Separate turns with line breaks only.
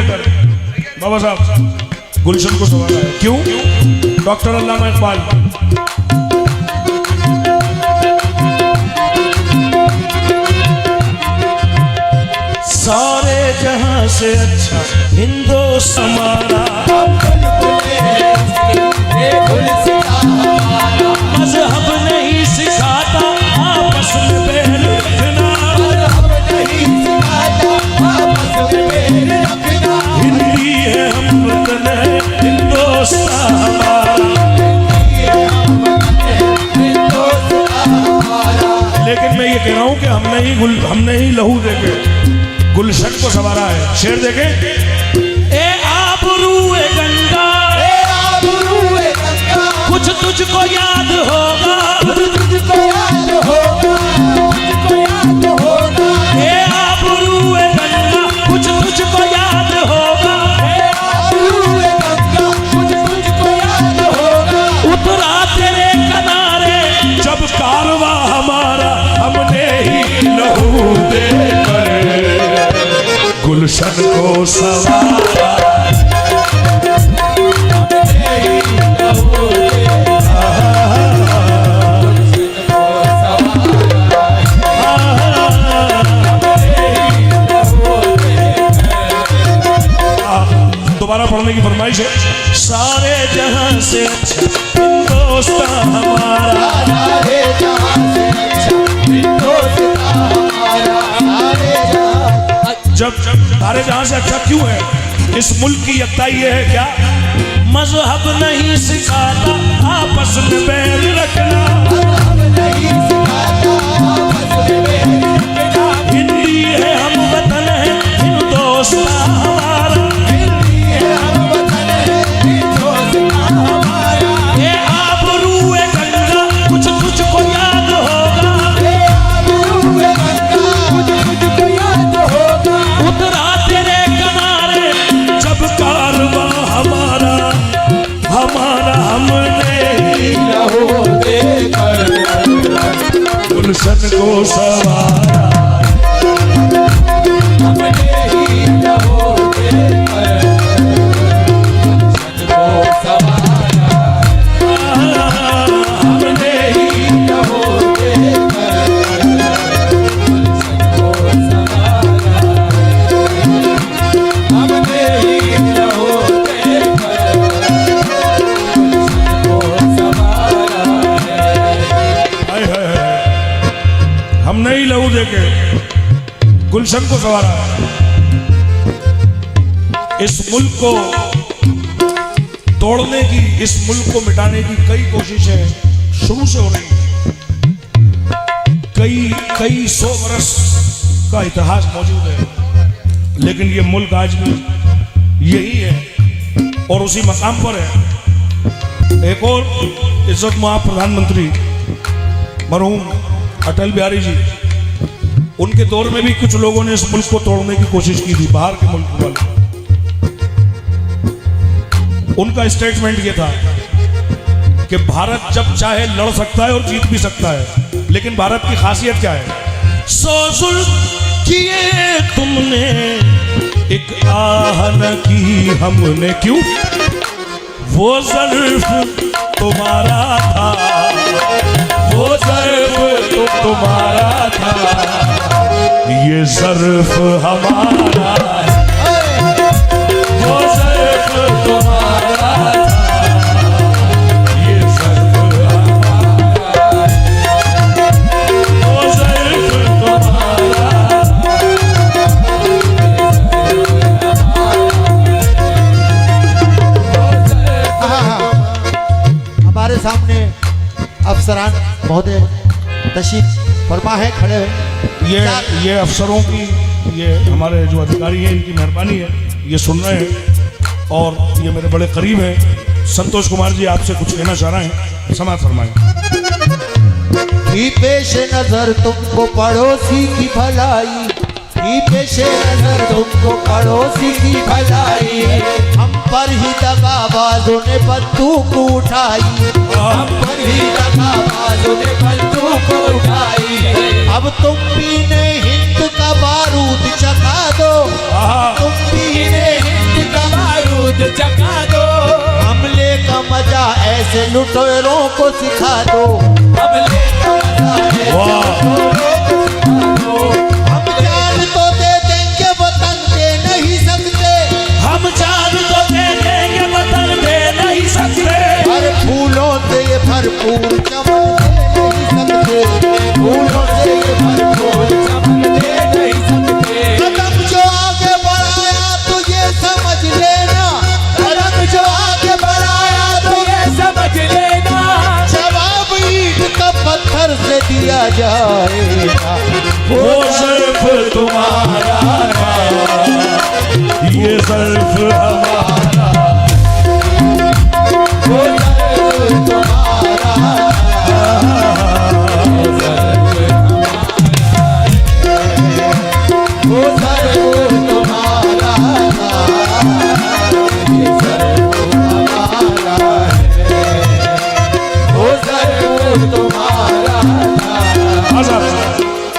देकर बाबा साहब गुलशन को संवारा है। क्यों? डॉक्टर अल्लामा इकबाल सारे जहां से अच्छा हिंदुस्तान हमारा, मजहब नहीं सिखाता आपस में बैर रखना, हिंदी है हम वतन है हिंदुस्तान हमारा। लेकिन मैं ये कह रहा हूँ कि हमने ही लहू देके गुलशन को संवारा है। शेर देखे, ए आबरूए गंगा, कुछ तुझको याद होगा, ए आबरूए गंगा, कुछ तुझको याद होगा, उतरा तेरे किनारे जब कारवां हमारा, हमने ही लहू देकर गुलशन को संवारा। दोबारा पढ़ने की फरमाइश है। सारे जहां से अच्छा हिंदुस्तान हमारा, जब सारे जहां से अच्छा क्यों है? इस मुल्क की यकताई ये है क्या? मजहब नहीं सिखाता आपस में बैर रखना, हिंदी है हम वतन है हिंदुस्तान हमारा, ये आबरूए गंगा, कुछ तुझको याद होगा, उतरा तेरे किनारे जब कारवां हमारा, हमने लहू देकर गुलशन को संवारा, हमने ही लहू देकर गुलशन को संवारा, हमने ही लहू देकर गुलशन को संवारा, हमने ही लहू देकर गुलशन को संवारा। हमने ही लहू देके गुलशन को संवारा। इस मुल्क को तोड़ने की, इस मुल्क को मिटाने की कई कोशिशें शुरू से हो रही हैं। कई 100 वर्ष का इतिहास मौजूद है, लेकिन ये मुल्क आज भी यही है और उसी मकाम पर है। एक और इज्जत माफ प्रधानमंत्री मरहूम अटल बिहारी जी, उनके दौर में भी कुछ लोगों ने इस मुल्क को तोड़ने की कोशिश की थी, बाहर के मुल्क वाले। उनका स्टेटमेंट ये था कि भारत जब चाहे लड़ सकता है और जीत भी सकता है, लेकिन भारत की खासियत क्या है? 100 जुल्म किए तुमने, एक आह न की हमने, क्यों? वो ज़र्फ तुम्हारा था, वो ज़र्फ तुम्हारा था, ये ज़र्फ हमारा है, वो ज़र्फ तुम्हारा था, ये ज़र्फ हमारा है, वो ज़र्फ तुम्हारा,
हमारे सामने अफसरान महोदय तशरीफ फरमा है, खड़े हैं।
ये अफसरों की, ये हमारे जो अधिकारी हैं, इनकी मेहरबानी है, ये सुन रहे हैं और ये मेरे बड़े करीब हैं। संतोष कुमार जी आपसे कुछ कहना चाह रहे हैं, समाप्त फरमाएं।
की पेश नजर तुमको पड़ोसी की भलाई, की पेश नजर तुमको पड़ोसी की भलाई, हम पर ही दगाबाजों ने बंदूक उठाई, हम पर ही दगाबाजों ने बंदूक उठाई, अब तुम भी ने हिंद का बारूद चखा दो, तुम भी ने
जगा दो,
हमले का मजा ऐसे लुटेरों को सिखा दो।
हमले का मजा ऐसे
वाह
हम जान तो दे देंगे वतन दे नहीं सकते,
हम जान तो दे देंगे वतन दे नहीं सकते,
हर फूलों से ये भरपूर चमन दे नहीं सकते, फूलों से ये भरपूर
चमन दे नहीं सकते।
कदम जो आगे बढ़ाया तो ये समझ लेना, कदम जो आगे बढ़ाया तो ये
समझ लेना,
जवाब ईंट का पत्थर से दिया जाएगा,
वो सिर्फ तुम्हारा, ये सिर्फ हमारा।